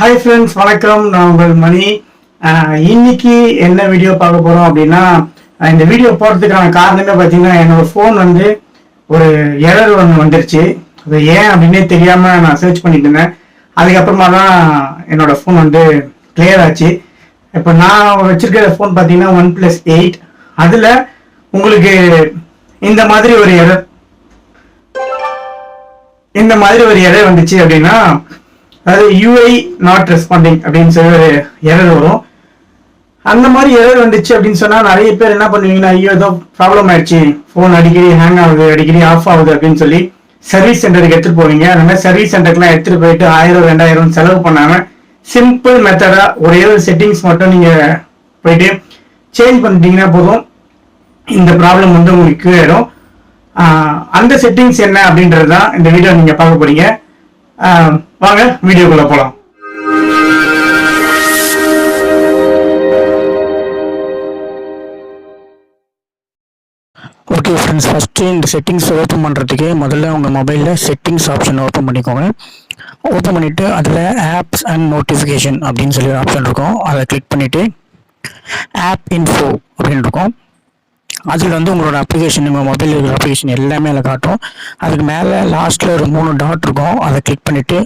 Hi friends, வணக்கம். நான் உங்கள் மணி. இன்னைக்கு என்ன வீடியோ பார்க்க போறோம் அப்படின்னா, இந்த வீடியோ போடுறதுக்கான காரணமே பார்த்தீங்கன்னா, என்னோட ஃபோன் வந்து ஒரு எரர் ஒன்று வந்துருச்சு. அது ஏன் அப்படின்னே தெரியாம நான் சர்ச் பண்ணிட்டு இருந்தேன். அதுக்கப்புறமா தான் என்னோட ஃபோன் வந்து கிளியர் ஆச்சு. இப்போ நான் வச்சிருக்கிற ஃபோன் பார்த்தீங்கன்னா OnePlus 8. அதுல உங்களுக்கு இந்த மாதிரி ஒரு எரர் வந்துச்சு அப்படின்னா, அதாவது UI நாட் ரெஸ்பாண்டிங் அப்படின்னு சொல்லி ஒரு எரர் வரும். அந்த மாதிரி எரர் வந்துச்சு அப்படின்னு சொன்னா நிறைய பேர் என்ன பண்ணுவீங்கன்னா, ஐயோ ஏதோ ப்ராப்ளம் ஆயிடுச்சு, ஃபோன் அடிக்கடி ஹேங் ஆகுது, அடிக்கடி ஆஃப் ஆகுது அப்படின்னு சொல்லி சர்வீஸ் சென்டருக்கு எடுத்துட்டு போவீங்க. அந்த மாதிரி சர்வீஸ் சென்டருக்குலாம் எடுத்துட்டு போயிட்டு 1000-2000 செலவு பண்ணாம சிம்பிள் மெத்தடா ஒரே ஒரு செட்டிங்ஸ் மட்டும் நீங்க போயிட்டு சேஞ்ச் பண்ணிட்டீங்கன்னா போதும், இந்த ப்ராப்ளம் வந்து உங்களுக்கு கிளியர் ஆயிடும். அந்த செட்டிங்ஸ் என்ன அப்படின்றது தான் இந்த வீடியோ நீங்க பார்க்க போறீங்க. வாங்க வீடியோக்குள்ள போலாம். ஓகே ஃப்ரெண்ட்ஸ், ஃபஸ்ட்டு இந்த செட்டிங்ஸ் ஓப்பன் பண்ணுறதுக்கு முதல்ல உங்கள் மொபைலில் செட்டிங்ஸ் ஆப்ஷன் ஓப்பன் பண்ணிக்கோங்க. ஓப்பன் பண்ணிவிட்டு அதில் ஆப்ஸ் அண்ட் நோட்டிஃபிகேஷன் அப்படின்னு சொல்லி ஒரு ஆப்ஷன் இருக்கும். அதை கிளிக் பண்ணிவிட்டு ஆப் இன்ஃபோ அப்படின்னு இருக்கும். அதில் வந்து உங்களோட அப்ளிகேஷன், உங்கள் மொபைலில் இருக்கிற அப்ளிகேஷன் எல்லாமே அதில் காட்டும். அதுக்கு மேலே லாஸ்ட்டில் ஒரு 3 டாட் இருக்கும். அதை கிளிக் பண்ணிவிட்டு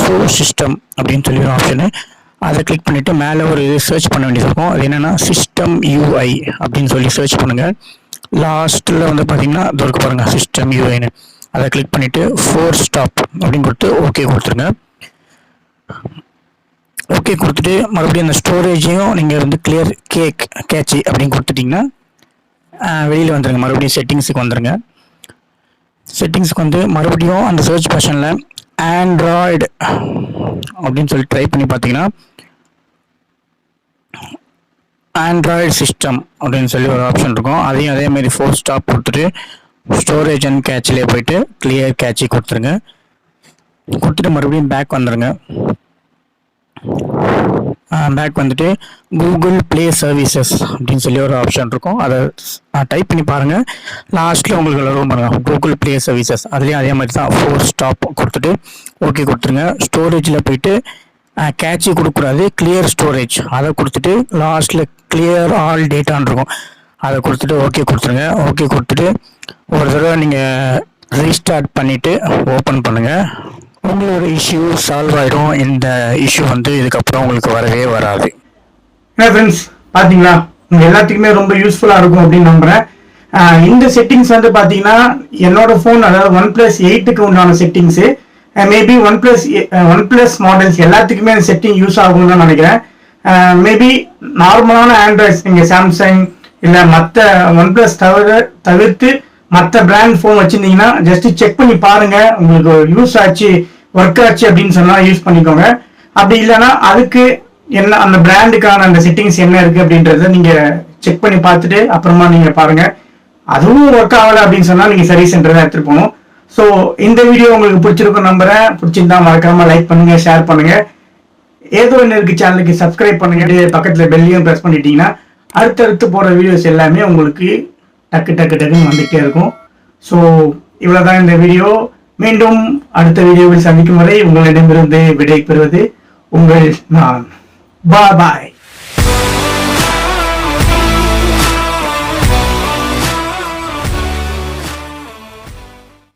ஷோ சிஸ்டம் அப்படின்னு சொல்லி ஒரு ஆப்ஷனு, அதை கிளிக் பண்ணிவிட்டு மேலே ஒரு சர்ச் பண்ண வேண்டியது இருக்கும். அது என்னென்னா சிஸ்டம் UI அப்படின்னு சொல்லி சர்ச் பண்ணுங்கள். லாஸ்ட்டில் வந்து பார்த்தீங்கன்னா அது இருக்கு பாருங்கள், சிஸ்டம் UIன்னு. அதை கிளிக் பண்ணிவிட்டு ஃபோர் ஸ்டாப் அப்படின்னு கொடுத்து ஓகே கொடுத்துருங்க. ஓகே கொடுத்துட்டு மறுபடியும் அந்த ஸ்டோரேஜையும் நீங்கள் வந்து கிளியர் கேட்சி அப்படின்னு கொடுத்துட்டிங்கன்னா வெளியில் வந்துடுங்க. மறுபடியும் செட்டிங்ஸுக்கு வந்துடுங்க. செட்டிங்ஸுக்கு வந்து மறுபடியும் அந்த சர்ச் பர்ஷனில் ஆண்ட்ராய்டு அப்படின்னு சொல்லி ட்ரை பண்ணி பார்த்தீங்கன்னா ஆண்ட்ராய்டு சிஸ்டம் அப்படின்னு சொல்லி ஒரு ஆப்ஷன் இருக்கும். அதையும் அதேமாதிரி ஃபோர் ஸ்டாப் கொடுத்துட்டு ஸ்டோரேஜ் அண்ட் கேட்சிலே போயிட்டு கிளியர் கேட்சி கொடுத்துருங்க. கொடுத்துட்டு மறுபடியும் பேக் வந்துடுங்க. பேக் வந்துட்டு கூகுள் ப்ளே சர்வீசஸ் அப்படின்னு சொல்லி ஒரு ஆப்ஷன் இருக்கும். அதை டைப் பண்ணி பாருங்கள். லாஸ்ட்டில் உங்களுக்கு வரும் பாருங்கள், கூகுள் ப்ளே சர்வீசஸ். அதுலேயும் அதே மாதிரி தான் ஃபோர் ஸ்டாப் கொடுத்துட்டு ஓகே கொடுத்துருங்க. ஸ்டோரேஜில் போயிட்டு கேட்சி கொடுக்கக்கூடாது, கிளியர் ஸ்டோரேஜ் அதை கொடுத்துட்டு லாஸ்ட்டில் கிளியர் ஆல் டேட்டான்னு இருக்கும். அதை கொடுத்துட்டு ஓகே கொடுத்துருங்க. ஓகே கொடுத்துட்டு ஒரு தடவை நீங்கள் ரீஸ்டார்ட் பண்ணிவிட்டு ஓப்பன் பண்ணுங்கள். உங்களோட இஷ்யூ சால்வ் ஆகிடும். இந்த இஷ்யூ வந்து இதுக்கப்புறம் உங்களுக்கு வரவே வராது. என்ன ஃப்ரெண்ட்ஸ், பார்த்தீங்களா, உங்கள் எல்லாத்துக்குமே ரொம்ப யூஸ்ஃபுல்லாக இருக்கும் அப்படின்னு நம்புகிறேன். இந்த செட்டிங்ஸ் வந்து பார்த்தீங்கன்னா என்னோட ஃபோன், அதாவது OnePlus 8க்கு உண்டான செட்டிங்ஸு. மேபி ஒன்பிளஸ் மாடல்ஸ் எல்லாத்துக்குமே அந்த செட்டிங் யூஸ் ஆகும்னு தான் நினைக்கிறேன். மேபி நார்மலான ஆண்ட்ராய்ட்ஸ், நீங்கள் சாம்சங் இல்லை மற்ற OnePlus தவிர்த்து மற்ற பிராண்ட் ஃபோன் வச்சுருந்தீங்கன்னா ஜஸ்ட் செக் பண்ணி பாருங்கள். உங்களுக்கு யூஸ் ஆச்சு, ஒர்க் ஆச்சு அப்படின்னு சொன்னால் யூஸ் பண்ணிக்கோங்க. அப்படி இல்லைன்னா அதுக்கு என்ன, அந்த பிராண்டுக்கான அந்த செட்டிங்ஸ் என்ன இருக்குது அப்படின்றத நீங்கள் செக் பண்ணி பார்த்துட்டு அப்புறமா நீங்கள் பாருங்கள். அதுவும் ஒர்க் ஆகலை அப்படின்னு சொன்னால் நீங்கள் சர்வீஸ் சென்டர் தான் எடுத்துகிட்டு போகணும். ஸோ இந்த வீடியோ உங்களுக்கு பிடிச்சிருக்கும் நம்புறேன். பிடிச்சிருந்தா மறக்காமல் லைக் பண்ணுங்கள், ஷேர் பண்ணுங்கள். ஏதோ ஒன்று இருக்கு சேனலுக்கு சப்ஸ்கிரைப் பண்ணுங்கள். பக்கத்தில் பெல்லையும் ப்ரெஸ் பண்ணிட்டீங்கன்னா அடுத்தடுத்து போகிற வீடியோஸ் எல்லாமே உங்களுக்கு டக்குன்னு வந்துகிட்டே இருக்கும். ஸோ இவ்வளோதான் இந்த வீடியோ. மீண்டும் அடுத்த வீடியோவில் சந்திக்கும் வரை உங்களிடமிருந்து விடை பெறுவது உங்கள் நான். பாய்.